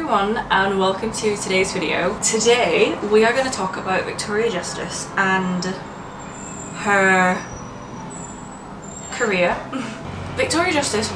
everyone and welcome to today's video. Today we are going to talk about Victoria Justice and her career. Victoria Justice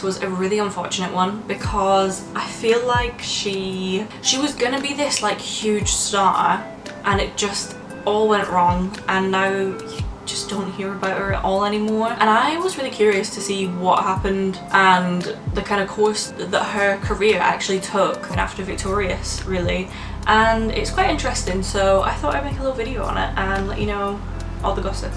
was a really unfortunate one because I feel like she was going to be this like huge star and it just all went wrong, and now you just don't hear about her at all anymore. And I was really curious to see what happened and the kind of course that her career actually took after Victorious, really, and it's quite interesting, so I thought I'd make a little video on it and let you know all the gossip.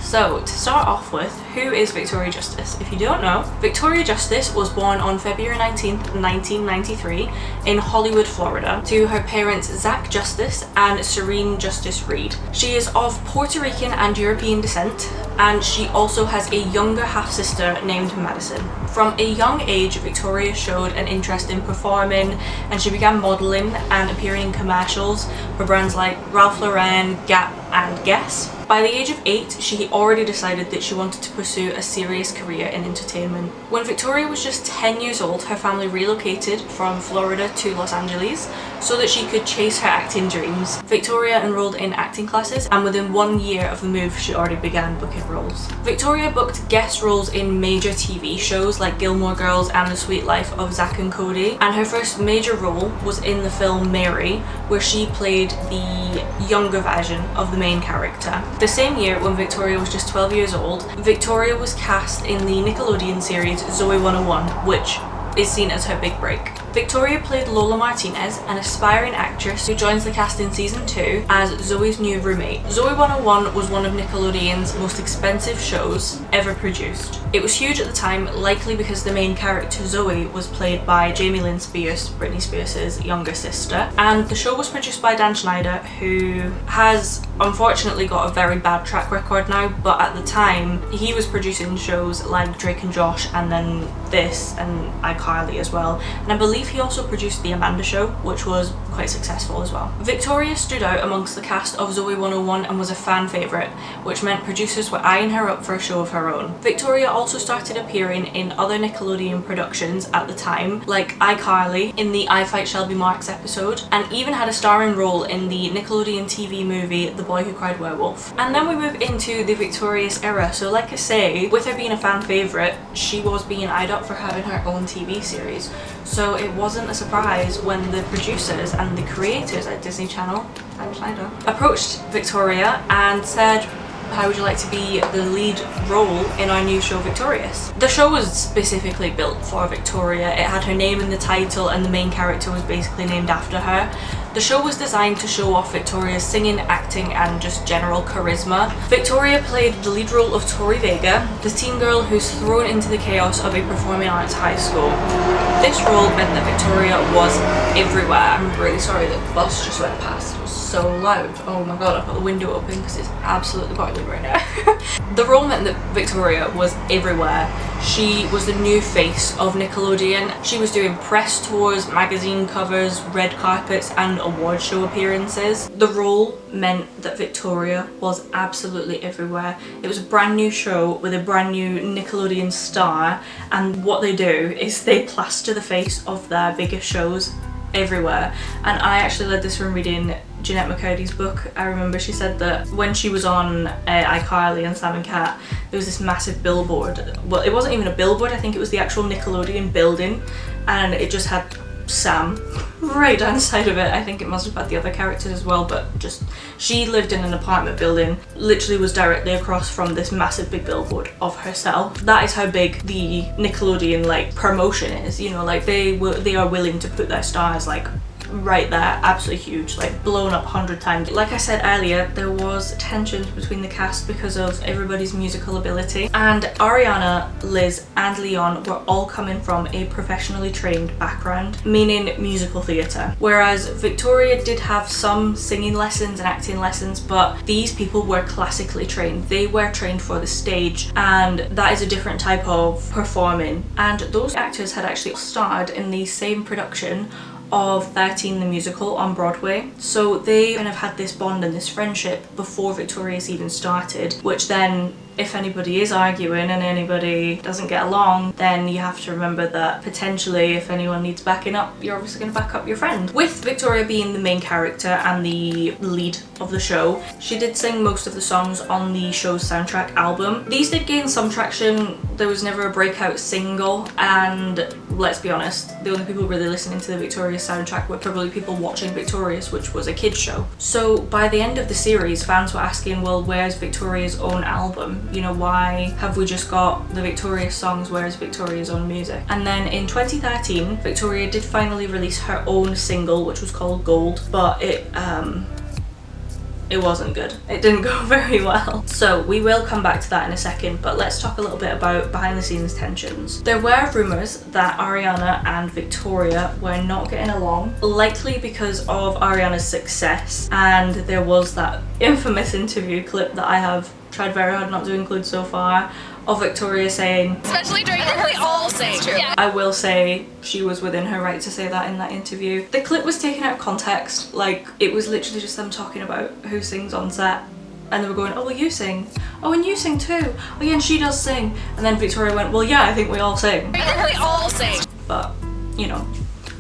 So to start off with, who is Victoria Justice? If you don't know, Victoria Justice was born on February 19th, 1993 in Hollywood, Florida, to her parents Zach Justice and Serene Justice Reed. She is of Puerto Rican and European descent, and she also has a younger half-sister named Madison. From a young age, Victoria showed an interest in performing, and she began modelling and appearing in commercials for brands like Ralph Lauren, Gap and Guess. By the age of 8, she already decided that she wanted to pursue a serious career in entertainment. When Victoria was just 10 years old, her family relocated from Florida to Los Angeles so that she could chase her acting dreams. Victoria enrolled in acting classes, and within 1 year of the move, she already began booking roles. Victoria booked guest roles in major TV shows like Gilmore Girls and The Sweet Life of Zack and Cody, and her first major role was in the film Mary, where she played the younger version of the main character. The same year, when Victoria was just 12 years old, Victoria was cast in the Nickelodeon series Zoey 101, which is seen as her big break. Victoria played Lola Martinez, an aspiring actress who joins the cast in season 2 as Zoe's new roommate. Zoey 101 was one of Nickelodeon's most expensive shows ever produced. It was huge at the time, likely because the main character Zoe was played by Jamie Lynn Spears, Britney Spears' younger sister, and the show was produced by Dan Schneider, who has unfortunately got a very bad track record now, but at the time he was producing shows like Drake and Josh and then this and iCarly as well, and I believe he also produced The Amanda Show, which was quite successful as well. Victoria stood out amongst the cast of Zoey 101 and was a fan favourite, which meant producers were eyeing her up for a show of her own. Victoria also started appearing in other Nickelodeon productions at the time, like iCarly in the I Fight Shelby Marks episode, and even had a starring role in the Nickelodeon TV movie The Boy Who Cried Werewolf. And then we move into the Victorious era, so like I say, with her being a fan favourite, she was being eyed up for having her own TV series. So it wasn't a surprise when the producers and the creators at Disney Channel, Dan Schneider, approached Victoria and said, how would you like to be the lead role in our new show Victorious? The show was specifically built for Victoria. It had her name in the title and the main character was basically named after her. The show was designed to show off Victoria's singing, acting and just general charisma. Victoria played the lead role of Tori Vega, the teen girl who's thrown into the chaos of a performing arts high school. This role meant that Victoria was everywhere. I'm really sorry that the bus just went past. It was so loud. Oh my god, I put the window open because it's absolutely boiling right now. The role meant that Victoria was everywhere. She was the new face of Nickelodeon. She was doing press tours, magazine covers, red carpets and award show appearances. The role meant that Victoria was absolutely everywhere. It was a brand new show with a brand new Nickelodeon star, and what they do is they plaster the face of their biggest shows everywhere. And I actually learned this from reading Jeanette McCurdy's book. I remember she said that when she was on iCarly and Sam and Cat, there was this massive billboard. Well, it wasn't even a billboard, I think it was the actual Nickelodeon building, and it just had Sam right down the side of it. I think it must have had the other characters as well, but just she lived in an apartment building, literally was directly across from this massive big billboard of herself. That is how big the Nickelodeon like promotion is, you know, like they are willing to put their stars like right there, absolutely huge, like blown up 100 times. Like I said earlier, there was tensions between the cast because of everybody's musical ability, and Ariana, Liz and Leon were all coming from a professionally trained background, meaning musical theatre, whereas Victoria did have some singing lessons and acting lessons, but these people were classically trained. They were trained for the stage, and that is a different type of performing, and those actors had actually starred in the same production of 13 the musical on Broadway, so they kind of had this bond and this friendship before Victorious even started, which then if anybody is arguing and anybody doesn't get along, then you have to remember that potentially if anyone needs backing up, you're obviously going to back up your friend. With Victoria being the main character and the lead of the show, she did sing most of the songs on the show's soundtrack album. These did gain some traction. There was never a breakout single, and let's be honest, the only people really listening to the Victorious soundtrack were probably people watching Victorious, which was a kids show. So by the end of the series, fans were asking, well, where's Victoria's own album? You know, why have we just got the Victorious songs? Where's Victoria's own music? And then in 2013, Victoria did finally release her own single, which was called Gold, but it wasn't good. It didn't go very well. So we will come back to that in a second, but let's talk a little bit about behind the scenes tensions. There were rumours that Ariana and Victoria were not getting along, likely because of Ariana's success, and there was that infamous interview clip that I have tried very hard not to include so far, of Victoria saying, especially during the we all say true. Yeah. I will say she was within her right to say that in that interview. The clip was taken out of context, like it was literally just them talking about who sings on set, and they were going, oh well you sing, oh and you sing too, oh yeah and she does sing, and then Victoria went, well yeah I think we all sing. We all sing. But you know,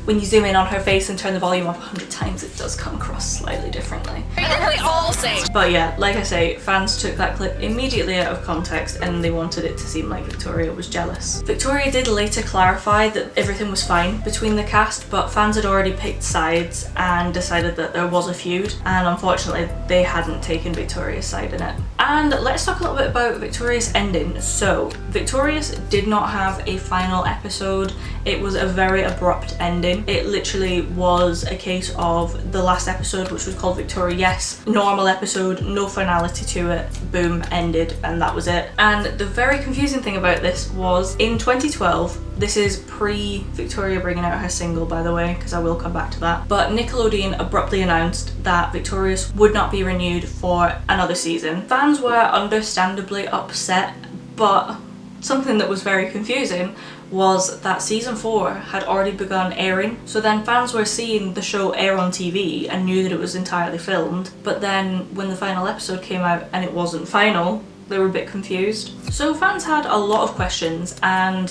when you zoom in on her face and turn the volume up 100 times, it does come across slightly differently. We all sing. But yeah, like I say, fans took that clip immediately out of context and they wanted it to seem like Victoria was jealous. Victoria did later clarify that everything was fine between the cast, but fans had already picked sides and decided that there was a feud, and unfortunately they hadn't taken Victoria's side in it. And let's talk a little bit about Victoria's ending. So Victoria's did not have a final episode. It was a very abrupt ending. It literally was a case of the last episode, which was called Victoria Yes, normal episode, no finality to it, boom, ended, and that was it. And the very confusing thing about this was in 2012, this is pre-Victoria bringing out her single by the way, because I will come back to that, but Nickelodeon abruptly announced that Victorious would not be renewed for another season. Fans were understandably upset, but something that was very confusing was that season 4 had already begun airing, so then fans were seeing the show air on TV and knew that it was entirely filmed, but then when the final episode came out and it wasn't final, they were a bit confused. So fans had a lot of questions, and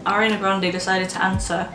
Ariana Grande decided to answer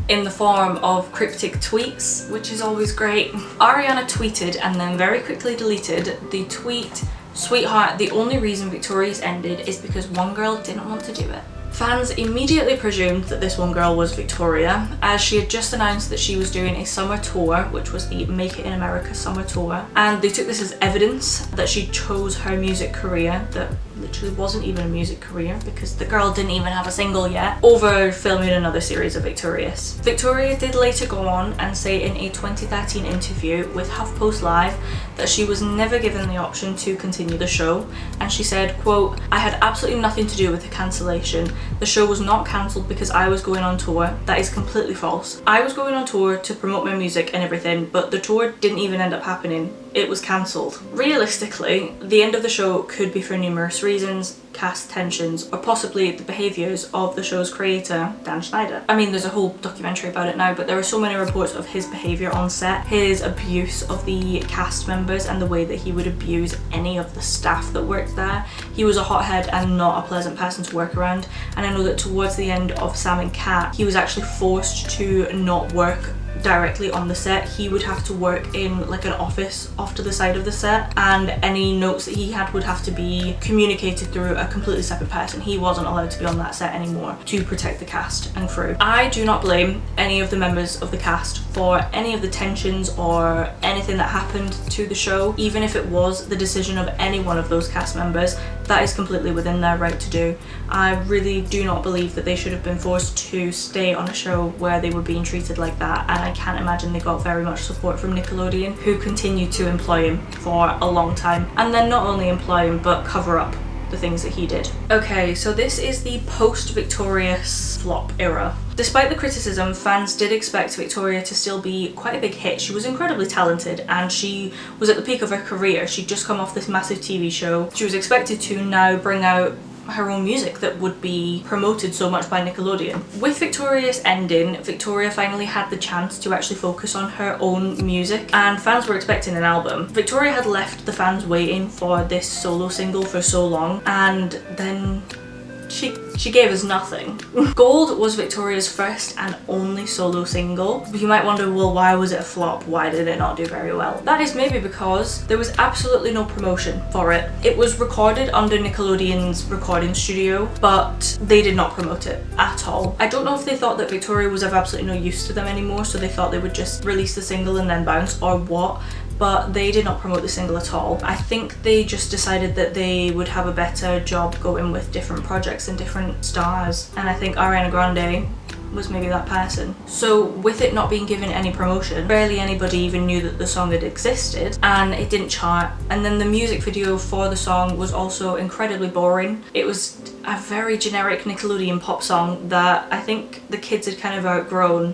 in the form of cryptic tweets, which is always great. Ariana tweeted and then very quickly deleted the tweet, "Sweetheart, the only reason Victoria's ended is because one girl didn't want to do it." Fans immediately presumed that this one girl was Victoria, as she had just announced that she was doing a summer tour, which was the Make It in America summer tour, and they took this as evidence that she chose her music career, that literally wasn't even a music career because the girl didn't even have a single yet, over filming another series of Victorious. Victoria did later go on and say in a 2013 interview with HuffPost Live that she was never given the option to continue the show, and she said, quote, "I had absolutely nothing to do with the cancellation. The show was not cancelled because I was going on tour. That is completely false. I was going on tour to promote my music and everything, but the tour didn't even end up happening. It was cancelled." Realistically, the end of the show could be for numerous reasons, cast tensions, or possibly the behaviours of the show's creator, Dan Schneider. I mean, there's a whole documentary about it now, but there are so many reports of his behaviour on set, his abuse of the cast members and the way that he would abuse any of the staff that worked there. He was a hothead and not a pleasant person to work around, and I know that towards the end of Sam and Cat, he was actually forced to not work directly on the set. He would have to work in like an office off to the side of the set, and any notes that he had would have to be communicated through a completely separate person. He wasn't allowed to be on that set anymore to protect the cast and crew. I do not blame any of the members of the cast for any of the tensions or anything that happened to the show. Even if it was the decision of any one of those cast members, that is completely within their right to do. I really do not believe that they should have been forced to stay on a show where they were being treated like that, and I can't imagine they got very much support from Nickelodeon, who continued to employ him for a long time, and then not only employ him but cover up the things that he did. Okay, so this is the post-Victorious flop era. Despite the criticism, fans did expect Victoria to still be quite a big hit. She was incredibly talented and she was at the peak of her career. She'd just come off this massive TV show. She was expected to now bring out her own music that would be promoted so much by Nickelodeon. With Victoria's ending, Victoria finally had the chance to actually focus on her own music, and fans were expecting an album. Victoria had left the fans waiting for this solo single for so long, and then she gave us nothing. Gold was Victoria's first and only solo single. You might wonder, well, why was it a flop? Why did it not do very well? That is maybe because there was absolutely no promotion for it. It was recorded under Nickelodeon's recording studio, but they did not promote it at all. I don't know if they thought that Victoria was of absolutely no use to them anymore, so they thought they would just release the single and then bounce, or what. But they did not promote the single at all. I think they just decided that they would have a better job going with different projects and different stars, and I think Ariana Grande was maybe that person. So with it not being given any promotion, barely anybody even knew that the song had existed, and it didn't chart. And then the music video for the song was also incredibly boring. It was a very generic Nickelodeon pop song that I think the kids had kind of outgrown,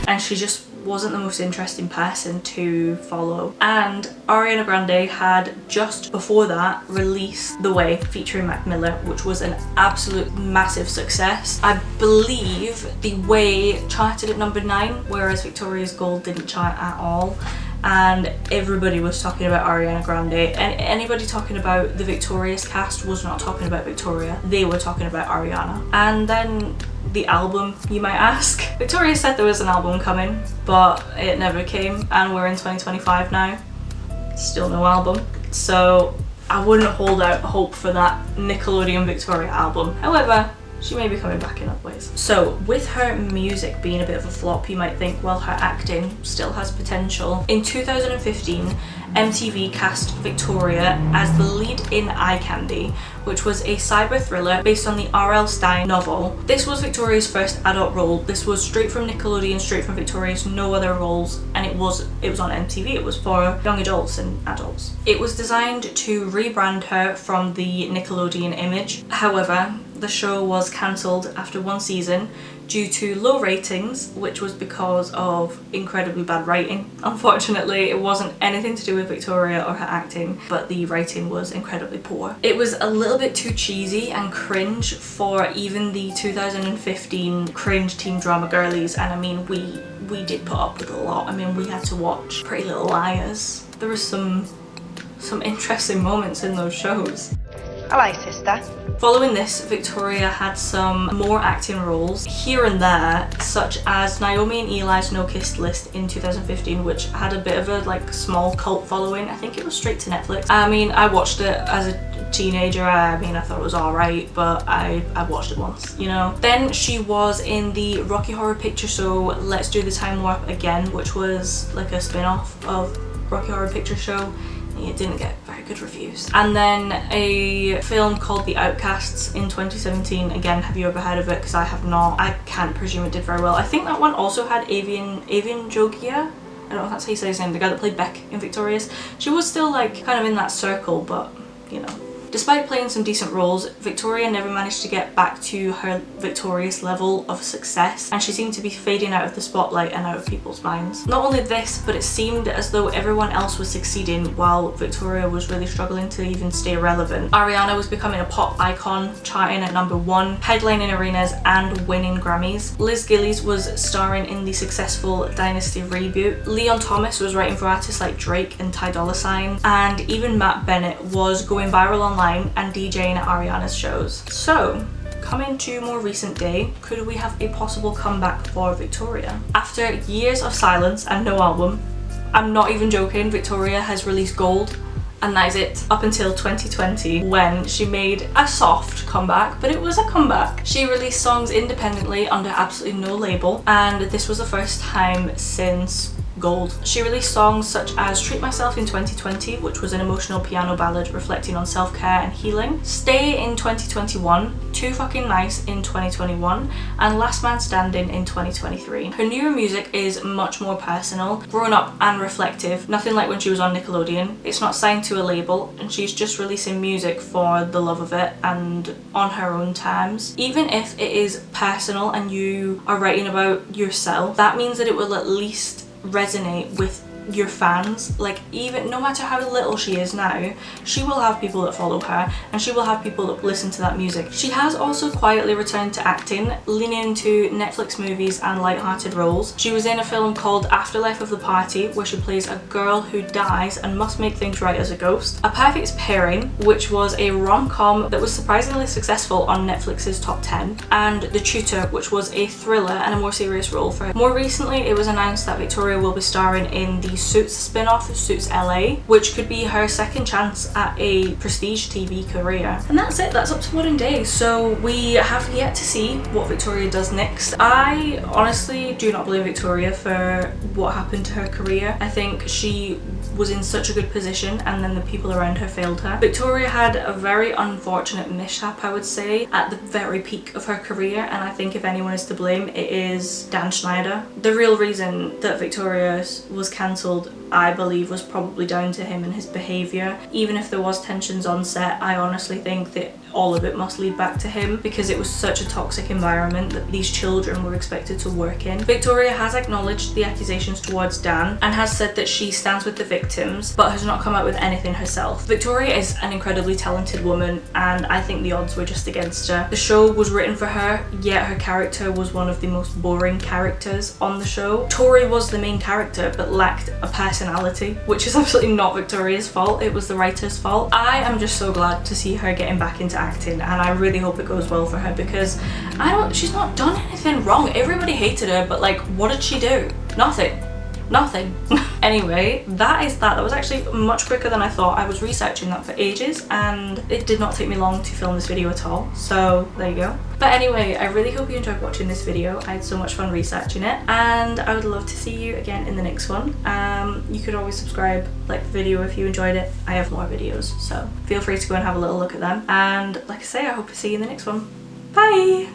and she just wasn't the most interesting person to follow. And Ariana Grande had just before that released The Way featuring Mac Miller, which was an absolute massive success. I believe The Way charted at number 9, whereas Victoria's Gold didn't chart at all. And everybody was talking about Ariana Grande, and anybody talking about the Victorious cast was not talking about Victoria. They were talking about Ariana. And then the album, you might ask. Victoria said there was an album coming, but it never came, and we're in 2025 now. Still no album. So I wouldn't hold out hope for that Nickelodeon Victoria album. However, she may be coming back in other ways. So with her music being a bit of a flop, you might think, well, her acting still has potential. In 2015, MTV cast Victoria as the lead in Eye Candy, which was a cyber thriller based on the R.L. Stine novel. This was Victoria's first adult role. This was straight from Nickelodeon, straight from Victoria's, no other roles, and it was on MTV. It was for young adults and adults. It was designed to rebrand her from the Nickelodeon image. However, the show was cancelled after one season due to low ratings, which was because of incredibly bad writing. Unfortunately, it wasn't anything to do with Victoria or her acting, but the writing was incredibly poor. It was a little bit too cheesy and cringe for even the 2015 cringe teen drama girlies, and I mean, we did put up with a lot. I mean, we had to watch Pretty Little Liars. There was some interesting moments in those shows. Hello, sister. Following this, Victoria had some more acting roles here and there, such as Naomi and Eli's No Kiss List in 2015, which had a bit of a small cult following. I think it was straight to Netflix. I mean, I watched it as a teenager. I mean, I thought it was alright, but I watched it once, you know. Then she was in the Rocky Horror Picture Show Let's Do the Time Warp Again, which was like a spin-off of Rocky Horror Picture Show. It didn't get very good reviews. And then a film called The Outcasts in 2017. Again, have you ever heard of it? Because I have not. I can't presume it did very well. I think that one also had Avian Jogia. I don't know if that's how you say his name, the guy that played Beck in Victorious. She was still kind of in that circle, but you know. Despite playing some decent roles, Victoria never managed to get back to her Victorious level of success, and she seemed to be fading out of the spotlight and out of people's minds. Not only this, but it seemed as though everyone else was succeeding while Victoria was really struggling to even stay relevant. Ariana was becoming a pop icon, charting at number 1, headlining arenas and winning Grammys. Liz Gillies was starring in the successful Dynasty reboot. Leon Thomas was writing for artists like Drake and Ty Dolla $ign, and even Matt Bennett was going viral online and DJing at Ariana's shows. So, coming to more recent day, could we have a possible comeback for Victoria? After years of silence and no album, I'm not even joking, Victoria has released Gold, and that is it up until 2020 when she made a soft comeback, but it was a comeback. She released songs independently under absolutely no label, and this was the first time since Gold. She released songs such as Treat Myself in 2020, which was an emotional piano ballad reflecting on self-care and healing, Stay in 2021, Too Fucking Nice in 2021, and Last Man Standing in 2023. Her newer music is much more personal, grown up and reflective, nothing like when she was on Nickelodeon. It's not signed to a label, and she's just releasing music for the love of it and on her own terms. Even if it is personal and you are writing about yourself, that means that it will at least resonate with your fans. Like, even no matter how little she is now, she will have people that follow her and she will have people that listen to that music. She has also quietly returned to acting, leaning into Netflix movies and light-hearted roles. She was in a film called Afterlife of the Party, where she plays a girl who dies and must make things right as a ghost. A Perfect Pairing, which was a rom-com that was surprisingly successful on Netflix's top 10, and The Tutor, which was a thriller and a more serious role for her. More recently, it was announced that Victoria will be starring in the Suits spin-off, Suits LA, which could be her second chance at a prestige TV career. And that's it, that's up to modern day. So we have yet to see what Victoria does next. I honestly do not blame Victoria for what happened to her career. I think she was in such a good position and then the people around her failed her. Victoria had a very unfortunate mishap, I would say, at the very peak of her career, and I think if anyone is to blame, it is Dan Schneider. The real reason that Victoria was cancelled, I believe, was probably down to him and his behaviour. Even if there was tensions on set, I honestly think that all of it must lead back to him, because it was such a toxic environment that these children were expected to work in. Victoria has acknowledged the accusations towards Dan and has said that she stands with the victims but has not come out with anything herself. Victoria is an incredibly talented woman and I think the odds were just against her. The show was written for her, yet her character was one of the most boring characters on the show. Tori was the main character but lacked a personality, which is absolutely not Victoria's fault, it was the writer's fault. I am just so glad to see her getting back into acting, and I really hope it goes well for her, because she's not done anything wrong. Everybody hated her, but like, what did she do? Nothing. Anyway, that was actually much quicker than I thought. I was researching that for ages and it did not take me long to film this video at all, so there you go. But anyway, I really hope you enjoyed watching this video. I had so much fun researching it and I would love to see you again in the next one. You could always subscribe, like the video if you enjoyed it. I have more videos, so feel free to go and have a little look at them, and like I say, I hope to see you in the next one. Bye!